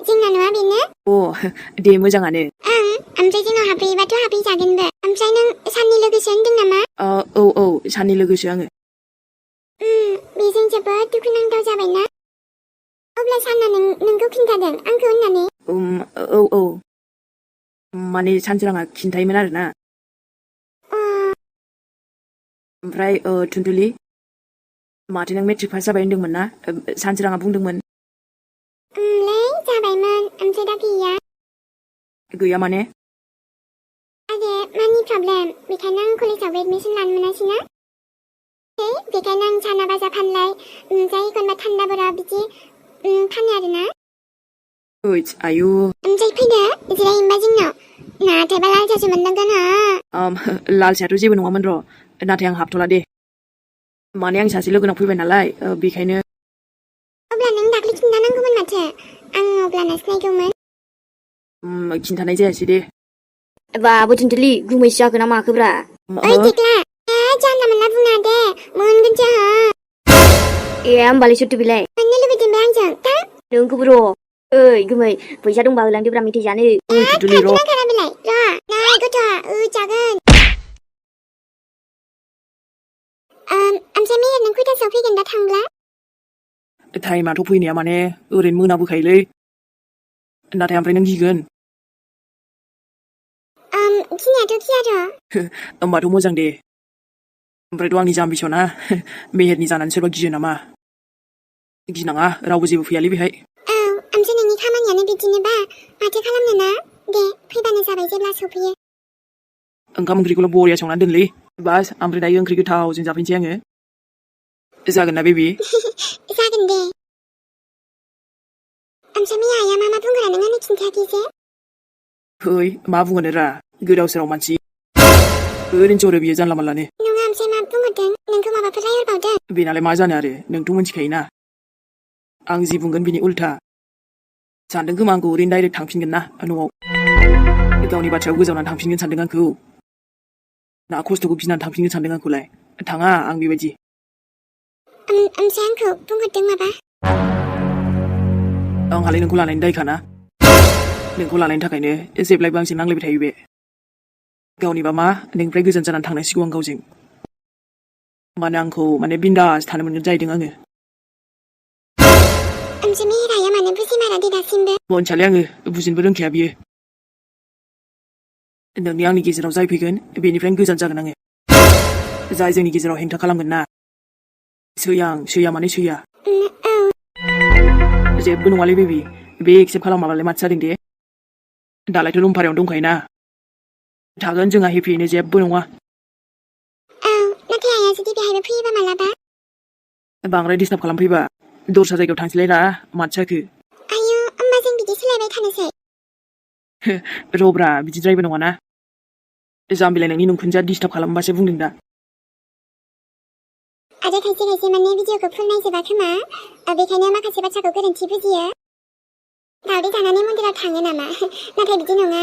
जोंना न'आ बेनो। दे मोजाङानो। ओमफ्राय जोंनाव हाबफैयोबाथ' हाबफैजागोनबो। ओमफ्राय नों साननि लोगोसो होनदों नामा? औ साननि लोगोसो आङो। बेजों जोबोद दुखुनांथाव जाबायना। अब्ला साना नोंखौ खिन्थादों आंखौ होननानै? औ माने सानसोराङा खिन्थायोमोन आरोना। ओमफ्राय थुनथुलि माथो नों मेट्रिक पास जाबाय होनदोंमोन ना? सानसोराङा बुंदोंमोन। जाबायमोन, ओमफ्राय दा गैया। गैया माने? आरे मानि प्रब्लेम, बेखायनो आं कलेजावबो एडमिसन लानो मोनासैना। बेखायनो आं साना बाजा फानलाय, ओमफ्राय एखनबा थान्दाफोराव बिदि फानो आरोना। आयु। ओमफ्राय फैदो, जिराय होमबा जोंनाव। नाथायबा लाल साहासो मोनलोंगोन हा। लाल साहाथ' जेबो नङामोन र', नाथाय आं हाबथ'ला दे। माने आं सासे लोगोनाव फैबाय नालाय, बेखायनो। अब्ला नों दाख्लै खिन्थानांगौमोन माथो, आं अब्लानो सिनायगौमोन। खिन्थानाय जायासै दे। बाबो थुनथुलि गुमैसो जाखो ना माखोब्रा? ओइ टिक्ला, जानला मोनला बुंनाङा दे, मोनगोनसो हा। होमबालाय सोरथो बेलाय? मोननो लुबैदों बे आंजों, था। नोंखौबो र'। ओइ गुमै, फैसा दंबा होलांदोब्रा मेथाइ जानो। थुनथुलि र'। खारा बेलाय, नाय गथ'आ, जागोन। ओमफ्राय मेहेर नों खयथासोआव फैगोन दा थांब्ला? टाइमाथ' फैनाया माने ओरैनो मोनाबोखायोलै। नाथाय ओमफ्राय नों गिगोन? गिनायाथ' गिया र'। होमबाथ' मोजां दे। ओमफ्रायथ' आंनि जाम्बिसना, मेहेरनि जानानै सोरबा गियो नामा? गिनाङा, रावबो जेबो फैयालै बेहाय। ओमफ्राय नोंनि खामानियानो बिदिनोबा, माथो खालामनो ना? दे, फैबानो जाबाय जेब्ला सफैयो। ओंखाम ओंख्रिखौल' बरिया संनानै दोनलै। बास, ओमफ्राय दायो ओंख्रि गोथावजों जाफैनोसै आङो। जागोन ना बेबि? जागोन दे। ओमफ्राय मैया आइया मा बुंगोरा नों आंनो खिन्थायाखै जे? मा बुंगोन रा, गोदाव सोराव मानसि। ओरैनोसो हरो बियो जानला मानलानो। नङा, ओमफ्राय मा बुंहरदों? नोंखौ माबाफोर रायहरबावदों? बेनालाय मा जानो आरो, नोंथ' मिथिखायोना। आं जि बुंगोन बिनि उल्था। सानदों खोमा आंखौ ओरैनो डाइरेक्ट थांफिनगोन ना न'आव। गावनि बाथ्रायाव गोजावनानै थांफिनगोन सानदों आंखौ। ना खस्थ'खौ गिनानै थांफिनगोन सानदों आंखौलाय। थाङा आं बेबायदि। ओमफ्राय आंखौ बुंहरदों माबा? आंहालाय नोंखौ लानायनि दायखाना। नोंखौ लानायनि थाखायनो जेब्लायबो आंजों नांलायबाय थायो बे। गावनिबा मा, नोंनिफ्राय गोजान जानानै थांनांसिगौ आं गावजों। मानो आंखौ बिन्दास थानो मोनगोन जाहैदों आङो। ओमफ्राय मेहेराया मानो बुजिमारा दे दासिमबो? मोनथियालै आङो, बुजिनोबो रोंखाया बियो। नोंनि आंनि गेजेराव जाय फैगोन, बेनिफ्रायनो गोजान जागोन आङो। जाय जोंनि गेजेराव हेंथा खालामगोन ना, सैया माने सैया। जेबो नङालै बेबि, बे एक्सेप्ट खालामाबालाय माथो जादों दे। दालायथ' रुमभारायावनो दंखायोना। थागोन जोंहा हेपियैनो, जेबो नङा। नाथाय आइया जुदि बेहायबो फैयोबा मालाबा? बांद्राय डिस्टार्ब खालामफैबा, दस्रा जायगायाव थांसैलायरा, माथो जाखो? आयौ, होमबा जों बिदि सोलायबाय थानोसै? रब्रा, बिदिद्रायबो नङाना। जाम्बिलाय नोंनि नंखुनजोआ डिस्टार्ब खालामबासो बुंदों दा। आरो खायसे माने भिडिअखौ फुल नायजोबा खोमा, बेखायनो माखासे बाथ्राखौ गोरोन्थि बुजियो। दावदै जानानै मन्दिराव थाङो नामा? नाथाय बिदि नङा।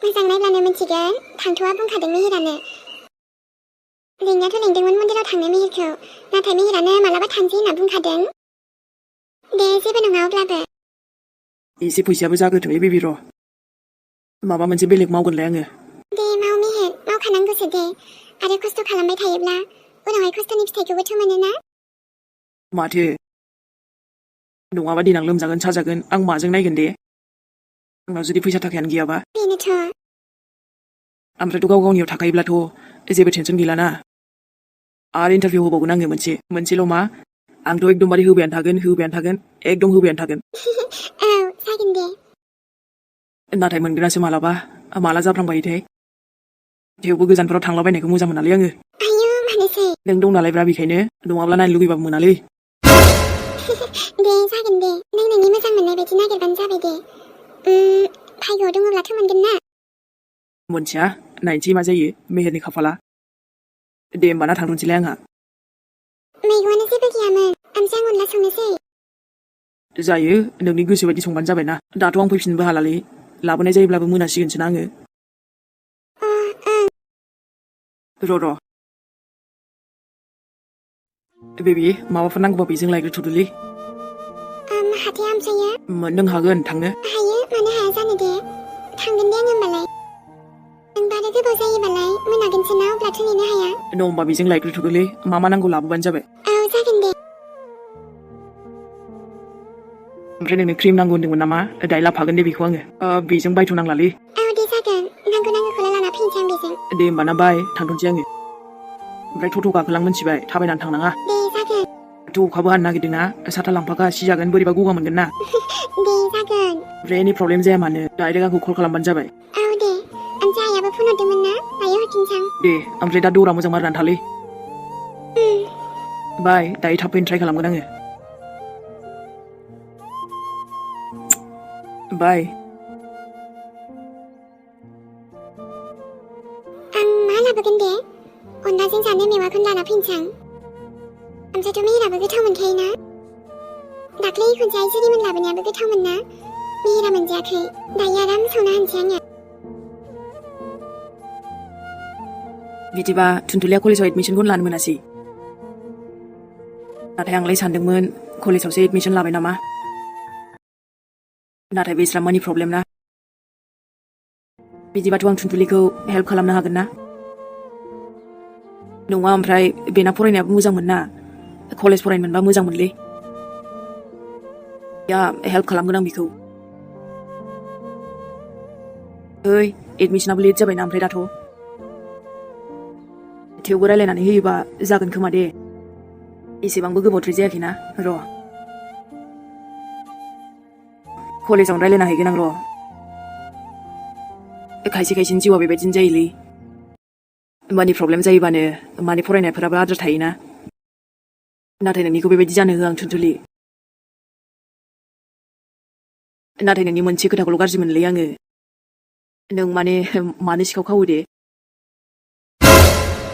मोजां नायब्लानो मिथिगोन, थांथ'आ बुंखादों मेहेरानो। लिंनायाथ' लिंदोंमोन मन्दिराव थांनो मेहेरखौ, नाथाय मेहेरानो मालाबा थांसै होनना बुंखादों। दे, जेबो नङा अब्लाबो। एसे फैसायाबो जाग्रोथोंलै बेबि र'। माबा मोनसे बेलेग मावगोनलाय आङो। दे माव मेहेर, मावखानांगौसो दे। आरो खस्थ' खालामबाय थायोब्ला, उनावहाय खस्थ'नि फिथाइखौबोथ' मोनोना। माथो? नङाबा देनां लोमजागोन साजागोन, आं माजों नायगोन दे? आंनाव जुदि फैसा थाखायानो गैयाबा। बेनोथ'। ओमफ्रायथ' गाव गावनियाव थाखायोब्लाथ' जेबो टेनसन गैलाना। आरो इन्टारभिउ होबावगोन आङो मोनसेल' मा? आंथ' एकदमबारे होबायानो थागोन, एकदम होबायानो थागोन। औ, जागोन दे। नाथाय मोनगोनासो मालाबा, माला जाफ्लांबायोथाय। थेवबो गोजानफोराव थांलाबायनायखौ मोजां मोनालै आङो। आयौ, मानोसै? नों दं नालायब्रा बेखायनो, नङाब्ला नायनो लुगैबाबो मोनालै। दे, जागोन दे। नों नोंनि मोजां मोननाय बायदि नागिरबानो जाबाय दे। भाग्यआव दङब्लाथ' मोनगोन ना? मोनथिया, नायनोसै मा जायो, मेहेरनि खाफाला। दे होमबाना थांथ'नोसैलाय आंहा। मैगंआनो जेबो गैयामोन, ओमफ्राय आं अनला संनोसै? जायो, नोंनि गोसो बायदि संबानो जाबायना। दाथ' आं फैफिननोबो हालालै, लाबोनाय जायोब्लाबो मोनासिगोनसोना आङो। र'। बेबि, माबाफोर नांगौबा बेजों लायग्रोथ'दोलै। हाथाया ओमफ्रायो नों हागोन थांनो हायो मानो हाया जानो दे थांगोन दे आं होमबालाय नोंबा आरो गोबाव जायोबालाय मोनागोनसो ना अब्लाथ' नेनो हाया न' होमबा बेजों लायग्रोथ'दोलै मा नांगौ लाबोबानो जाबाय औ जागोन दे ओमफ्राय नोंनो क्रिम नांगौ होनदोंमोन नामा दायो लाफागोन दे बेखौ आङो बेजों बायथ'नांलालै औ दे जागोन नांगौखौलाय लाना फैनोसै आं बेजों दे होमबाना बाय थांथ'नोसै आङो ओमफ्राय टट' गाखोलां मोनथिबाय थाबायनानै थांनाङा दे जागोन थ' अखाबो हानो नागिरदों ना साथा लांफाखा सिजागोन बोरैबा गगा मोनगोन ना दे जागोन ओमफ्राय एनि प्रब्लेम जाया मानो डाइरेक्ट आंखौ कल खालामबानो जाबाय औ दे ओमफ्राय आइयाबो फन हरदोंमोन ना दायो हरफिनसै आं दे ओमफ्राय दा दौरा मोजां मारिनानै थालै बाय दायो थाब फैनो ट्राइ खालामगोन आङो बाय आं मा लाबोगोन दे अनलाजों जानो मेवाखौनो लाना फैनोसै आं ओमफ्रायथ' मेहेराबो गोथाव मोनखायोना दाख्लै खनसे आइ जेरिमोन लाबोनायाबो गोथावमोन ना मेहेरा मोनजायाखै दायो आराम सावना होनसै आङो बिदिबा थुनथुलिया कलेजाव एडमिसनखौनो लानो मोनासै नाथाय आंलाय सानदोंमोन कलेजावसो एडमिसन लाबाय नामा नाथाय बेस्रा मानि प्रब्लेम ना बिदिबाथ' आं थुनथुलिखौ हेल्प खालामनो हागोन ना नङा ओमफ्राय बेना फरायनायाबो मोजांमोन ना कलेज फरायनो मोनबा मोजांमोनलै या हेल्प खालामगोन आं बेखौ ओइ एडमिसनाबो लेट जाबायना ओमफ्राय दाथ' थेवबो रायलायनानै होयोबा जागोन खोमा दे एसेबांबो गोबावद्राय जायाखैना र' कलेजावनो रायलायना हैगोन आं र' खायसे खायसेनि जिउआ बेबायदिनो जायोलै मानि प्रब्लेम जायोबानो मानि फरायनायफोराबो आद्रा थायोना नाथाय नोंनिखौ बेबायदि जानो होआ आं थुनथुलि नाथाय नोंनि मोनसे खोथाखौल' गाज्रि मोनलै आङो नों माने मानो सिखाव खावो दे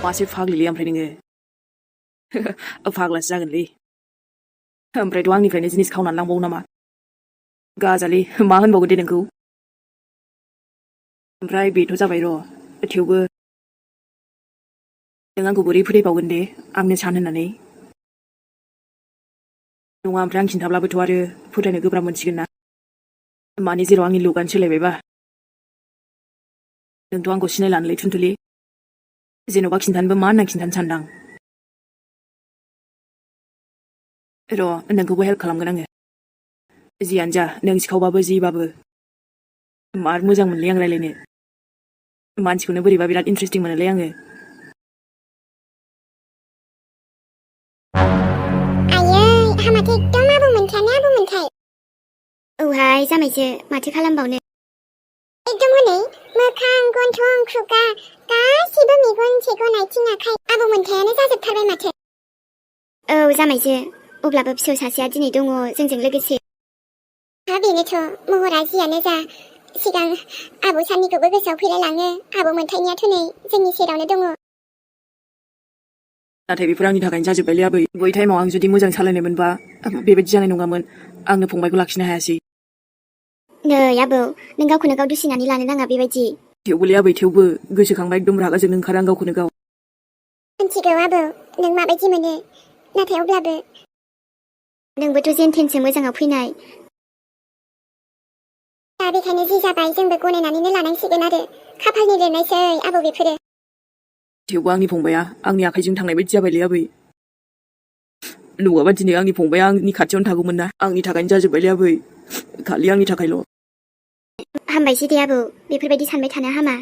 मासे फाग्लिलै ओमफ्राय नोङो फाग्लासो जागोनलै ओमफ्रायथ' आंनिफ्रायनो जिनिस खावनानै लांबावो नामा गाजालै मा होनबावगो दे नोंखौ ओमफ्राय बेथ' जाबाय र' थेवबो नों आंखौ बोरै फोथायबावगोन दे आंनो सान होननानै नङा ओमफ्राय आं खिन्थाब्लाबोथ' आरो फोथायनो गोब्राब मोनसिगोन ना माने जेराव आंनि लुगानो सोलायबायबा नोंथ' आंखौ सिनायलानोलै थुनथुलि जेन'बा खिन्थानोबो मा होनना खिन्थानो सानदां र' नोंखौबो हेल्प खालामगोन आङो जियानो जा नों सिखावबाबो जिबाबो मार मोजां मोनलै आं रायलायनो मानसिखौनो बोरैबा बिराद इन्टारेस्टिं मोनोलै आङो आयै हामाथ' एकदम आबौ मोनखाय औहाय जामायसो माथो खालामबावनो एकदम हनै मोखां गन्थं खुगा गासिबो मेगन सेगन आथिं आखाइ आबौ मोनखायानो जाजोबथारबाय माथो औ जामायसो अब्लाबो फिसौ सासेया दिनै दङ जोंजों लोगोसे बेनोथ' महरा जियानो जा सिगां आबौ साननिखौबो गोसोआव फैलायलाङो आबौ मोनथायनियाथ' नै जोंनि सेरावनो दङ नाथाय बेफोर आंनि थाखायनो जाजोब्बायलै आबै बै टाइमाव आं जुदि मोजां सालायनाय मोनबा बेबायदि जानाय नङामोन आंनो फंबायखौ लाखिनो हायासै नै आबौ नों गावखौनो गाव दुसिनानै लानो नाङा बेबायदि थेवबोलै आबै थेवबो गोसोखांबा एकदम रागा जोंनो ओंखारो आं गावखौनो गाव मिथिगौ आबौ नों माबायदि मोनो नाथाय अब्लाबो नोंबोथ' जेनथेनसो मोजाङाव फैनाय दा बेखायनो जि जाबाय जोंबो गनायनानैनो लानांसिगोन आरो खाफालनि लिरनायसै आबौ बेफोरो थेवबो आंनि फंबाया आंनि आखाइजों थांनाय बायदि जाबायलै आबै नङाबा दिनै आंनि फंबाया आंनि खाथियावनो थागौमोन ना आंनि थाखायनो जाजोब्बायलै आबै खालि आंनि थाखायल' हामबायसै दे आबौ बेफोरबायदि सानबाय थानो हामा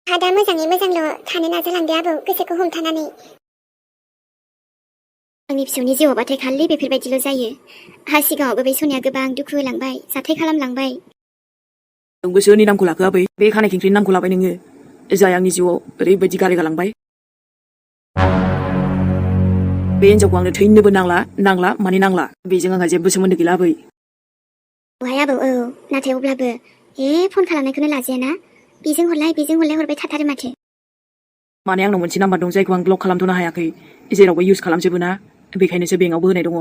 दा मोजाङै मोजांल' थानो नाजालांदो आबौ गोसोखौ हमथानानै आंनि फिसौनि जिउआवबाथाय खालि बेफोरबायदिल' जायो हा सिगाङावबो बे सनिया गोबां दुखु होलांबाय जाथाय खालामलांबाय नोंबो सोरनि नामखौ लाखो आबै बे खानाय खेंख्रिनि नामखौ लाबाय नोङो जाय आंनि जिउआव ओरैबायदि गारि गालांबाय बे हिनजावखौ आंनो थैनोबो नांला माने नांला बेजों आंहा जेबो सोमोन्दो गैला आबै औहाय आबौ औ नाथाय अब्लाबो फन खालामनायखौनो लाजायाना बेजों हरलाय हरबाय थाथारो माथो माने आंनाव मोनसे नाम्बार दं जायखौ आं ब्लक खालामथ'नो हायाखै जेरावबो इउज खालामजोबो ना बेखायनोसो बेंकआवबो होनाय दङ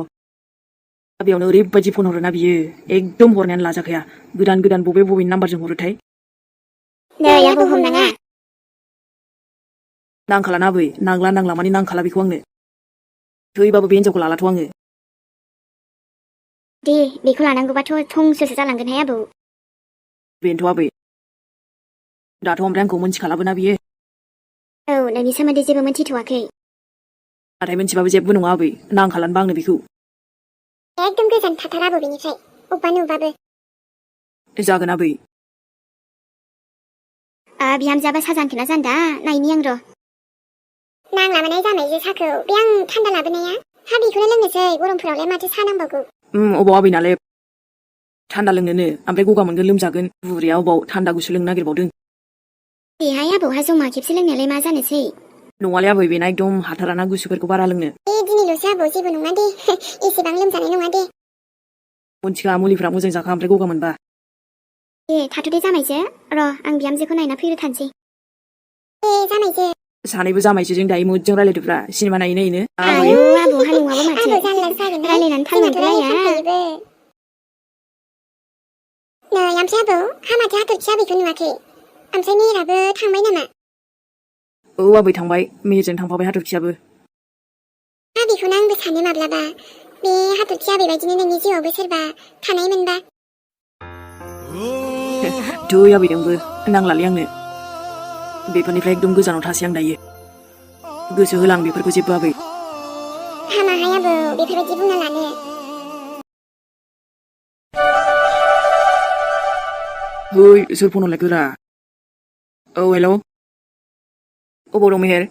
बेयावनो ओरैबायदि फन हरोना बियो एकदम हरनायानो लाजाखाया गोदान बबेनि नाम्बारजों हरोथाय नै आबौ हमनाङा नांखालाना आबै नांला माने नांखाला बेखौ आंनो थैबाबो बे हिनजावखौ लालाथ' आङो दे बेखौ लानांगौबाथ' थंसोसो जालांगोनहाय आबौ। बेनोथ' आबै। दाथ' ओमफ्राय आंखौ मोनथिखालाबोना बियो। औ नोंनि सोमोन्दै जेबो मोनथिथ'वाखै। नाथाय मोनथिबाबो जेबो नङा आबै, नांखालानोबा आंनो बेखौ। एकदम गोजान थाथार आबौ बेनिफ्राय, अबेबा नुबाबो। जागोन आबै। बिहामजोआबा साजानखोना जानदा नायनि आं र'। नांलाबानाय जामायजो साखौ बे आं थान्दा लाबोनाया। हा बेखौनो लोंनोसै, गरमफोरावलाय माथो सा नांबावगौ। अबाव आबै नालाय थान्दा लोंनोनो, ओमफ्राय गगा मोनगोन लोमजागोन। बुरिया अबाव थान्दा गुसु लोंनो नागिरबावदों। बेहाय आबौहा जमा खेबसे लोंनायालाय मा जानोसै। नङालै आबै, बेना एकदम हाथाराना गुसुफोरखौ बारा लोंनो। दिनैल'सो आबौ, जेबो नङा दे। एसेबां लोमजानाय नङा दे। मोनथिखा मुलिफ्रा मोजां जाखा, ओमफ्राय गगा मोनबा। दे थाथ' दे जामायजो, र' आं बिहामजोखौ नायना फैग्रो थानोसै। दे जामायजो। सानैबो जामायजोजों दायो मोजां रायलायदोब्रा, सिनेमा नायै नायैनो। आयौ आबौहा नङाबा माथो। आबौ जारलासो जागोन ना। रायलायनानै थाल मोनलाया। नै ओमफ्राय आबौ, हा माथो हाथरखि आबैखौ नुवाखै? ओमफ्राय मेहेराबो थांबाय नामा? औ आबै थांबाय, मेहेरजों थांफाबाय हाथरखियाबो। बेखौनो आंबो सानो माब्लाबा, बे हाथरखि आबै बायदिनो नोंनि जिउआवबो सोरबा थानाय मोनबा। थै आबै नोंबो, नांलालै आंनो। बेफोरनिफ्राय एकदम गोजानाव थासै आं दायो। गोसो होला आं बेफोरखौ जेबो आबै। हामाहाय आबौ, बेफोरबायदि बुंना लानो। है सोर फन हरलायखोरा? औ हेलौ। अबाव दं मेहेर?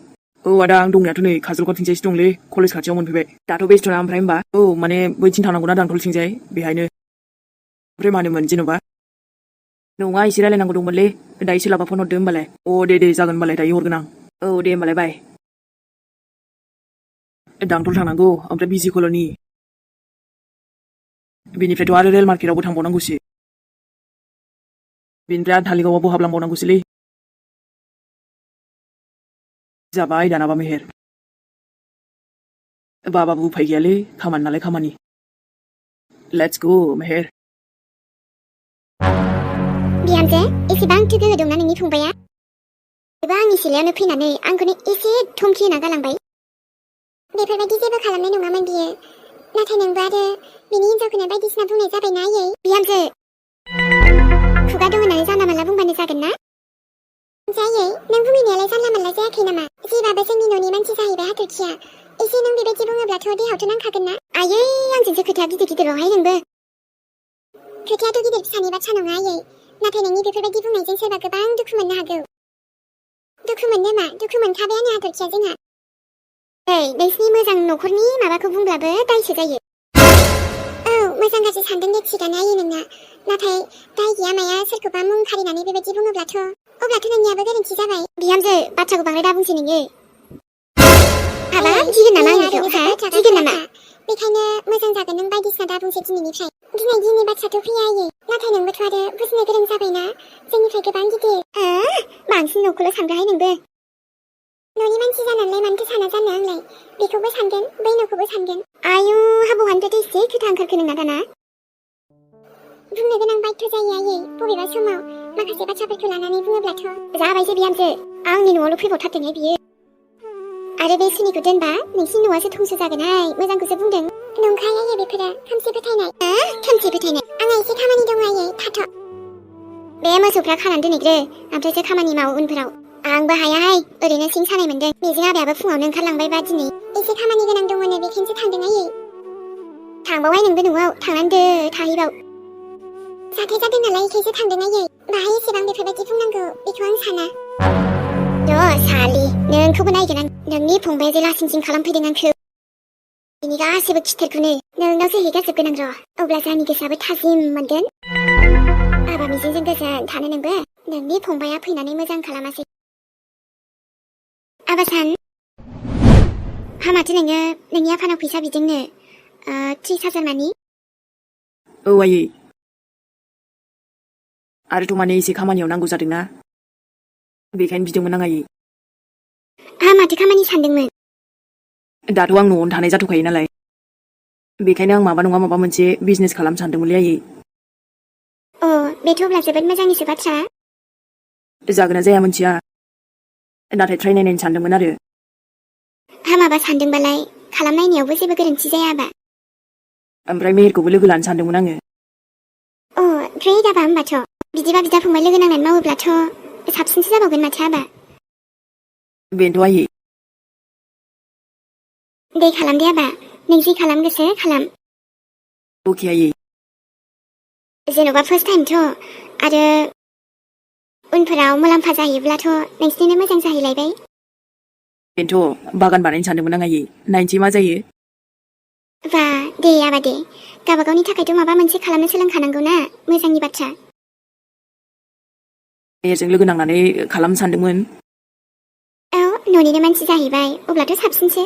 औ आदा आं दंनायाथ' नै काजलगावथिंजायसो दंलै, कलेज खाथियाव मोनफैबाय। दाथ' बेस्थ'ना ओमफ्राय होमबा? औ माने बैथिं थांनांगौना दानखलथिंजाय, बेहायनो। ओमफ्राय मानोमोन जेन'बा? नङा एसे रायलायनांगौ दंमोनलै, दायो सोलाबा फन हरदो होमबालाय। दे जागोन होमबालाय, दायो हरगोन आं। औ दे होमबालाय बाय। दांथल थांनांगौ, ओमफ्राय बिजि कल'नि। बेनिफ्रायथ' आरो रेल मार्केटावबो थांबावनांगौसो। बेनिफ्राय आरो धालिगावआवबो हाबलांबावनांगौसोलै। जाबाय दानाबा मेहेर। बाबाबो उफाय गैयालै, खामानि नालाय खामानि। लेट्स गो मेहेर। बिहामजो, एसेबांथो गोहो दंना नोंनि फंबाया? एबा आंनि सिलायावनो फैनानै आंखौनो एसे धमखि होना गालांबाय। बेफोरबायदि जेबो खालामनाय नङामोन बियो। नाथाय नोंबो आरो बिनि हिन्जावखौनो बायदिसिना बुंनाय जाबायना आयै। बिहामजो, खुगा दं होननानै जानला मानला बुंबानो जागोन ना? आयै, नों बुंनायालाय जानला मानला जायाखै नामा? जेबाबो जोंनि न'नि मानसि जाहैबाय हाथरखिया। एसे नों बेबायदि बुङोब्लाथ' देहायावथ' नांखागोन ना? आयै, आंजोंसो खोथाया गिदिर गिदिरावहाय नोंबो। खोथायाथ' गिदिर फिसानि बाथ्रा नङा आयै, नाथाय नोंनि बेफोरबायदि बुंनायजों सोरबा गोबां दुखु मोननो हागौ। दुखु मोननो मा? दुखु मोनखाबायानो हाथरखिया जोंहा। नोंसिनि मोजां न'खरनि माबाखौ बुंब्लाबो दायसो जायो। औ मोजां गाज्रि सानदों दे, थिगानो आयै नोंना। नाथाय दाय गैया माया सोरखौबा मुं खारिनानै बेबायदि बुङोब्लाथ' नोंनियाबो गोरोन्थि जाबाय। बिहामजो, बाथ्राखौ बांद्राय दा बुंसै नोङो। हाबाब गिगोन नामा आंनिखौ? गिगोन नामा? बेखायनो मोजां जागोन नों बायदिसिना दा बुंसै दिनैनिफ्राय। गिनाय बाथ्राथ' फैया आयै, नाथाय नोंबोथ' आरो बुजिनो गोरों जाबायना, जोंनिफ्राय गोबां गिदिर। बांसिन न'खौल' सानग्राहाय नोंबो। न'नि मानसि जानानैलाय मानोथो साना जानो आंलाय? बेखौबो सानगोन, बै न'खौबो सानगोन। आयु हाबौहानोथ' एसे खोथा ओंखारखो नोंना दाना। बुंनो गोनां बायध' जायो आयै, बबेबा समाव माखासे बाथ्राफोरखौ लानानै बुङोब्लाथ'। जाबायसो बिहामजो, आंनि न'आवल' फैबावथारदोंहाय बियो। आरो बे सुनिखौ दोनबा नोंसिनि न'आसो धंस जागोनहाय, मोजांखौसो बुंदों। नंखाय आयै बेफोरो, खोमसि फोथायनाय। खोमसि फोथायनाय? आंहा एसे खामानि दं आयै, थाथ'। बे मोसौफ्रा खानानै दोनहैग्रो, ओमफ्रायसो खामानि माव उनफोराव। आंबो हायाहाय, ओरैनो सिं सानाय मोनदों। बेजों आबायाबो फुङावनो ओंखारलांबायबा दिनै। एसे खामानि गोनां दङनो, बेखायनोसो थांदों आयै। थांबावहाय नोंबो न'आव, थांनानै दो थाहैबाव। जाथाय जादों नालाय एखायसो थांदों आयै। बाहाय एसेबां बेफोरबायदि बुंनांगौ बेखौ आं साना। सालि, नोंखौबो नायगोन आं। नोंनि फंबाया जे लासिंसिं खालामफैदों आंखौ। बिनि गासैबो खिथेरखौनो नोंनावसो हैगारजोबगोन आं र'। अब्लासो आंनि गोसोआबो थाजिम मोनगोन। आबा मिजिंजों गोजोन थानो नोंबो। नोंनि फंबाया फैनानै मोजां खालामासै। आबासान, हा माथो नोङो नोंनि आफानाव फैसा बिदोंनो, 30,000 मानि? औ आयै। आरोथ' माने एसे खामानियाव नांगौ जादोंना, बेखायनो बिदोंमोन आं आयै। हा माथो खामानि सानदोंमोन? दाथ' आं न'आवनो थानाय जाथ'खायो नालाय, बेखायनो आं माबा नङा माबा मोनसे बिजनेस खालामनो सानदोंमोनलै आयै। बेथ' अब्ला जोबोद मोजांनिसो बाथ्रा। जागोना जाया मोनथिया, नाथाय ट्राय नायनायनो सानदोंमोन आरो। हा माबा सानदोंबालाय खालामनायनायावबो जेबो गोरोन्थि जायाबा। ओमफ्राय मेहेरखौबो लोगो लानो सानदोंमोन आङो। अ ग्रेट आबा होमबाथ'। बिदिबा बिदा फंबाय लोगो नांनानै मावोब्लाथ' साबसिनसो जाबावगोन माथो आबा। बेनोथ' आयै। दे खालाम दे आबा, नों जि खालाम गोसो खालाम। अके आयै। जेन'बा फार्स्ट टाइमथ' आरो उनफोराव मुलाम्फा जाहैब्लाथ' नोंसिनिनो मोजां जाहैलायबाय। बेनोथ' बागान बानायनो सानदोंमोन आं आयै, नायनोसै मा जायो। बा दे आबा दे, गावबागावनि थाखायथ' माबा मोनसे खालामनो सोलोंखानांगौ ना, मोजांनि बाथ्रा। मेहेरजों लोगो नांनानै खालामनो सानदोंमोन। औ न'निनो मानसि जाहैबाय, अब्लाथ' साबसिनसो।